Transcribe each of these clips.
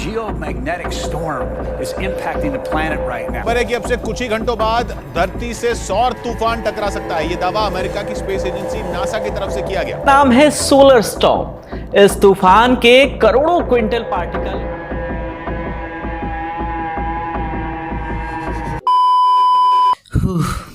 geomagnetic storm is impacting the planet right now. खबर है कि अब से कुछ ही घंटों बाद धरती से सौर तूफान टकरा सकता है। ये दावा अमेरिका की स्पेस एजेंसी नासा की तरफ से किया गया। नाम है सोलर स्टॉर्म। इस तूफान के करोड़ों क्विंटल पार्टिकल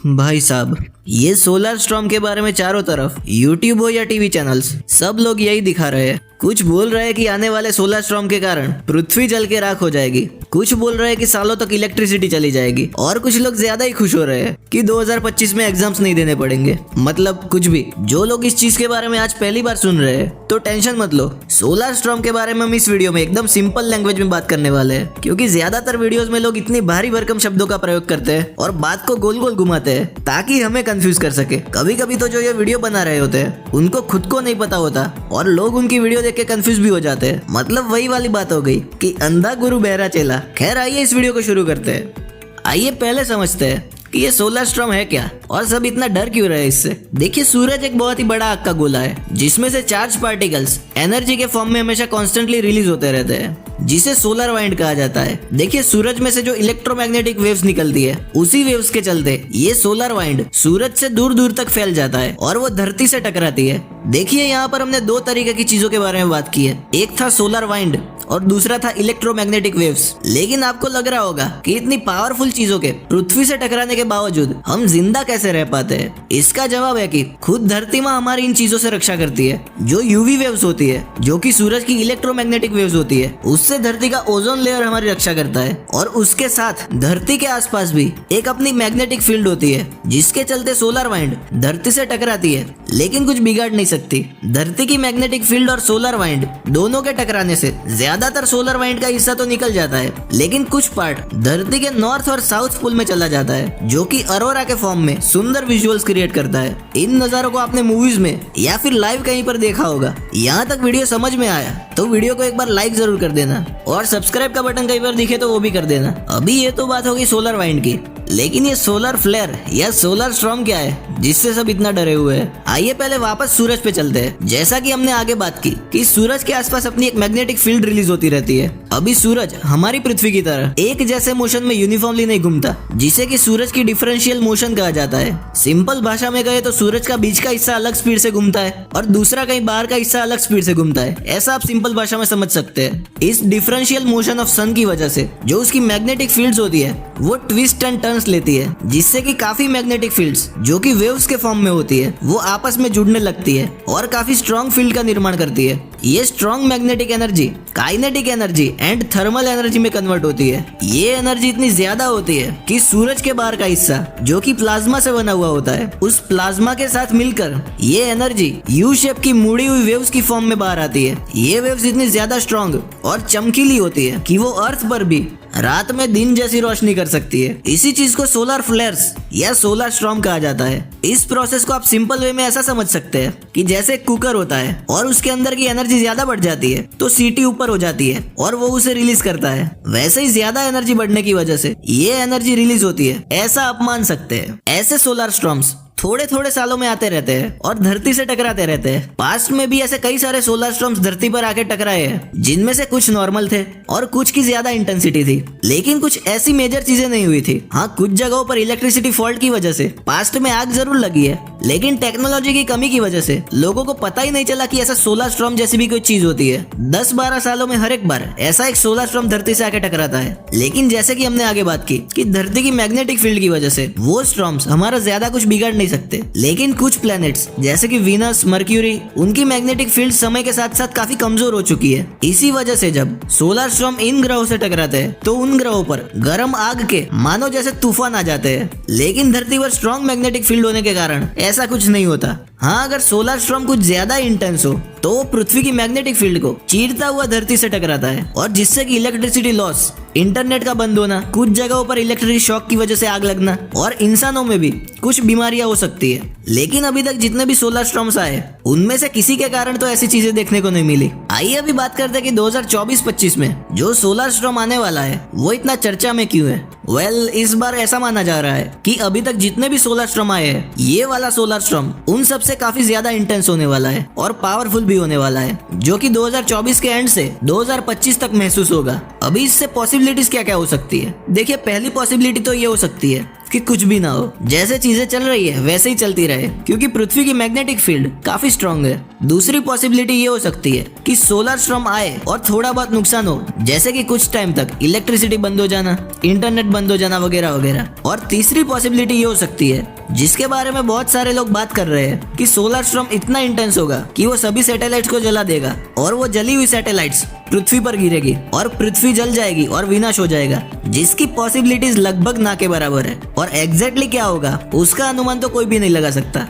भाई साहब, ये सोलर स्टॉर्म के बारे में चारों तरफ यूट्यूब हो या टीवी चैनल्स, सब लोग यही दिखा रहे हैं। कुछ बोल रहे हैं कि आने वाले सोलर स्टॉर्म के कारण पृथ्वी जल के राख हो जाएगी, कुछ बोल रहे हैं कि सालों तक इलेक्ट्रिसिटी चली जाएगी, और कुछ लोग ज्यादा ही खुश हो रहे हैं कि 2025 में एग्जाम्स नहीं देने पड़ेंगे। मतलब कुछ भी। जो लोग इस चीज के बारे में आज पहली बार सुन रहे हैं तो टेंशन मत लो। सोलर स्टॉर्म के बारे में हम इस वीडियो में एकदम सिंपल लैंग्वेज में बात करने वाले हैं, क्योंकि ज्यादातर वीडियोस में लोग इतनी भारी भरकम शब्दों का प्रयोग करते हैं और बात को गोल गोल घुमाते हैं ताकि हमें कंफ्यूज कर सके। कभी कभी तो जो ये वीडियो बना रहे होते हैं उनको खुद को नहीं पता होता और लोग उनकी वीडियो देख के कंफ्यूज भी हो जाते हैं। मतलब वही वाली बात हो गई कि अंधा गुरु बहरा चेला। खैर, आइए इस वीडियो को शुरू करते हैं। आइए पहले समझते हैं कि ये सोलर स्टॉर्म है क्या और सब इतना डर क्यों रहे इससे। देखिए, सूरज एक बहुत ही बड़ा आग का गोला है जिसमें से चार्ज पार्टिकल्स एनर्जी के फॉर्म में हमेशा कॉन्स्टेंटली रिलीज होते रहते हैं, जिसे सोलर वाइंड कहा जाता है। देखिए, सूरज में से जो इलेक्ट्रोमैग्नेटिक वेव्स निकलती है, उसी वेव्स के चलते ये सोलर वाइंड सूरज से दूर दूर तक फैल जाता है और वो धरती से टकराती है। देखिए, यहाँ पर हमने दो तरीके की चीजों के बारे में बात की है। एक था सोलर वाइंड और दूसरा था इलेक्ट्रोमैग्नेटिक वेव्स। लेकिन आपको लग रहा होगा कि इतनी पावरफुल चीजों के पृथ्वी से टकराने के बावजूद हम जिंदा कैसे रह पाते हैं। इसका जवाब है कि खुद धरती माँ हमारी इन चीजों से रक्षा करती है। जो यूवी वेव्स होती है, जो कि सूरज की इलेक्ट्रोमैग्नेटिक वेव्स होती है, उससे धरती का ओजोन लेयर हमारी रक्षा करता है। और उसके साथ धरती के आसपास भी एक अपनी मैग्नेटिक फील्ड होती है, जिसके चलते सोलर वाइंड धरती से टकराती है लेकिन कुछ बिगाड़ नहीं सकती। धरती की मैग्नेटिक फील्ड और सोलर वाइंड दोनों के टकराने से ज्यादातर सोलर वाइंड का हिस्सा तो निकल जाता है, लेकिन कुछ पार्ट धरती के नॉर्थ और साउथ पोल में चला जाता है, जो कि अरोरा के फॉर्म में सुंदर विजुअल्स क्रिएट करता है। इन नजारों को आपने मूवीज में या फिर लाइव कहीं पर देखा होगा। यहाँ तक वीडियो समझ में आया तो वीडियो को एक बार लाइक जरूर कर देना और सब्सक्राइब का बटन कहीं पर दिखे तो वो भी कर देना। अभी ये तो बात होगी सोलर वाइंड की, लेकिन ये सोलर फ्लेयर या सोलर स्टॉर्म क्या है जिससे सब इतना डरे हुए हैं। आइए पहले वापस सूरज पे चलते हैं। जैसा कि हमने आगे बात की कि सूरज के आसपास अपनी एक मैग्नेटिक फील्ड रिलीज होती रहती है। अभी सूरज हमारी पृथ्वी की तरह एक जैसे मोशन में यूनिफॉर्मली नहीं घूमता, जिसे कि सूरज की डिफरेंशियल मोशन कहा जाता है। सिंपल भाषा में कहे तो सूरज का बीच का हिस्सा अलग स्पीड से घूमता है और दूसरा कहीं बाहर का हिस्सा अलग स्पीड से घूमता है। ऐसा आप सिंपल भाषा में समझ सकते हैं। इस डिफरेंशियल मोशन ऑफ सन की वजह से जो उसकी मैग्नेटिक फील्ड्स होती है वो ट्विस्ट एंड टर्न्स लेती है, जिससे कि काफी मैग्नेटिक फील्ड्स जो कि वेव्स के फॉर्म में होती है वो आपस में जुड़ने लगती है और काफी स्ट्रॉन्ग फील्ड का निर्माण करती है। ये strong magnetic energy kinetic energy and thermal energy में कन्वर्ट होती है। ये एनर्जी इतनी ज्यादा होती है कि सूरज के बाहर का हिस्सा जो कि प्लाज्मा से बना हुआ होता है, उस प्लाज्मा के साथ मिलकर ये एनर्जी यू शेप की मुड़ी हुई वेव्स की फॉर्म में बाहर आती है। ये वेव्स इतनी ज्यादा स्ट्रॉन्ग और चमकीली होती है कि वो अर्थ पर भी रात में दिन जैसी रोशनी कर सकती है। इसी चीज को सोलर फ्लेयर्स या सोलर स्टॉर्म कहा जाता है। इस प्रोसेस को आप सिंपल वे में ऐसा समझ सकते हैं कि जैसे एक कुकर होता है और उसके अंदर की एनर्जी ज्यादा बढ़ जाती है तो सीटी ऊपर हो जाती है और वो उसे रिलीज करता है। वैसे ही ज्यादा एनर्जी बढ़ने की वजह से ये एनर्जी रिलीज होती है, ऐसा आप मान सकते हैं। ऐसे सोलर स्टॉर्म्स थोड़े थोड़े सालों में आते रहते हैं और धरती से टकराते रहते हैं। पास्ट में भी ऐसे कई सारे सोलर स्टॉर्म्स धरती पर आके टकराए हैं, जिनमें से कुछ नॉर्मल थे और कुछ की ज्यादा इंटेंसिटी थी, लेकिन कुछ ऐसी मेजर चीजें नहीं हुई थी। हाँ, कुछ जगहों पर इलेक्ट्रिसिटी फॉल्ट की वजह से पास्ट में आग जरूर लगी है, लेकिन टेक्नोलॉजी की कमी की वजह से लोगों को पता ही नहीं चला कि ऐसा सोलर स्टॉर्म जैसी भी कोई चीज होती है। 10-12 सालों में हर एक बार ऐसा एक सोलर स्टॉर्म धरती से आके टकराता है। लेकिन जैसे कि हमने आगे बात की कि धरती की मैग्नेटिक फील्ड की वजह से वो स्टॉर्म्स हमारा ज्यादा कुछ बिगाड़ नहीं सकते, लेकिन कुछ प्लैनेट्स जैसे कि वीनस, मर्क्यूरी, उनकी मैग्नेटिक फील्ड समय के साथ साथ काफी कमजोर हो चुकी है। इसी वजह से जब सोलर स्टॉर्म इन ग्रहों से टकराते हैं तो उन ग्रहों पर गर्म आग के मानो जैसे तूफान आ जाते हैं। लेकिन धरती पर स्ट्रॉन्ग मैग्नेटिक फील्ड होने के कारण ऐसा कुछ नहीं होता। हाँ, अगर सोलर स्टॉर्म कुछ ज्यादा इंटेंस हो तो वो पृथ्वी की मैग्नेटिक फील्ड को चीरता हुआ धरती से टकराता है और जिससे कि इलेक्ट्रिसिटी लॉस, इंटरनेट का बंद होना, कुछ जगहों पर इलेक्ट्रिक शॉक की वजह से आग लगना और इंसानों में भी कुछ बीमारियां हो सकती है। लेकिन अभी तक जितने भी सोलर स्टॉर्म्स आए उनमें से किसी के कारण तो ऐसी चीजें देखने को नहीं मिली। आइए अभी बात करते हैं कि 2024-25 में जो सोलर स्टॉर्म आने वाला है वो इतना चर्चा में क्यों है। वेल इस बार ऐसा माना जा रहा है कि अभी तक जितने भी सोलर स्टॉर्म आए हैं, ये वाला सोलर स्टॉर्म उन सब से काफी ज्यादा इंटेंस होने वाला है और पावरफुल भी होने वाला है, जो कि 2024 के एंड से 2025 तक महसूस होगा। अभी इससे पॉसिबिलिटीज क्या क्या हो सकती है? देखिए, पहली पॉसिबिलिटी तो ये हो सकती है कि कुछ भी ना हो, जैसे चीजें चल रही है वैसे ही चलती रहे, क्योंकि पृथ्वी की मैग्नेटिक फील्ड काफी स्ट्रांग है। दूसरी पॉसिबिलिटी ये हो सकती है कि सोलर स्टॉर्म आए और थोड़ा बहुत नुकसान हो, जैसे कि कुछ टाइम तक इलेक्ट्रिसिटी बंद हो जाना, इंटरनेट बंद हो जाना वगैरह वगैरह। और तीसरी पॉसिबिलिटी ये हो सकती है, जिसके बारे में बहुत सारे लोग बात कर रहे हैं, कि सोलर स्टॉर्म इतना इंटेंस होगा कि वो सभी सैटेलाइट्स को जला देगा और वो जली हुई सैटेलाइट्स पृथ्वी पर गिरेगी और पृथ्वी जल जाएगी और विनाश हो जाएगा, जिसकी पॉसिबिलिटीज लगभग ना के बराबर है। और एग्जैक्टली क्या होगा उसका अनुमान तो कोई भी नहीं लगा सकता।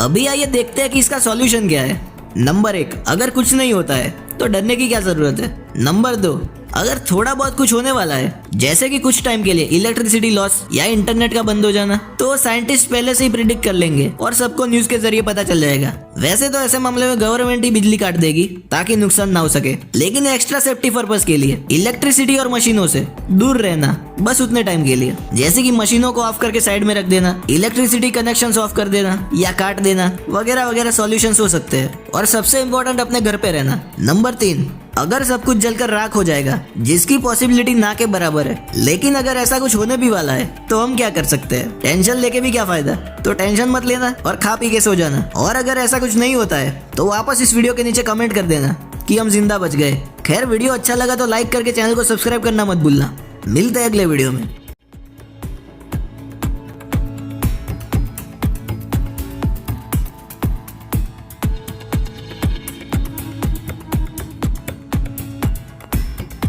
अभी आइए देखते हैं कि इसका सॉल्यूशन क्या है। नंबर 1, अगर कुछ नहीं होता है तो डरने की क्या जरूरत है। नंबर 2, अगर थोड़ा बहुत कुछ होने वाला है, जैसे कि कुछ टाइम के लिए इलेक्ट्रिसिटी लॉस या इंटरनेट का बंद हो जाना, तो साइंटिस्ट पहले से ही प्रिडिक्ट कर लेंगे और सबको न्यूज के जरिए पता चल जाएगा। वैसे तो ऐसे मामले में गवर्नमेंट ही बिजली काट देगी ताकि नुकसान ना हो सके, लेकिन एक्स्ट्रा सेफ्टी पर्पस के लिए इलेक्ट्रिसिटी और मशीनों से दूर रहना, बस उतने टाइम के लिए, जैसे कि मशीनों को ऑफ करके साइड में रख देना, इलेक्ट्रिसिटी कनेक्शन ऑफ कर देना या काट देना वगैरह वगैरह सॉल्यूशंस हो सकते हैं। और सबसे इम्पोर्टेंट, अपने घर पे रहना। नंबर 3, अगर सब कुछ जलकर राख हो जाएगा, जिसकी पॉसिबिलिटी ना के बराबर है, लेकिन अगर ऐसा कुछ होने भी वाला है तो हम क्या कर सकते हैं? टेंशन लेके भी क्या फायदा? तो टेंशन मत लेना और खा पी के सो जाना। और अगर ऐसा कुछ नहीं होता है तो वापस इस वीडियो के नीचे कमेंट कर देना कि हम जिंदा बच गए। खैर, वीडियो अच्छा लगा तो लाइक करके चैनल को सब्सक्राइब करना मत भूलना। मिलते हैं अगले वीडियो में।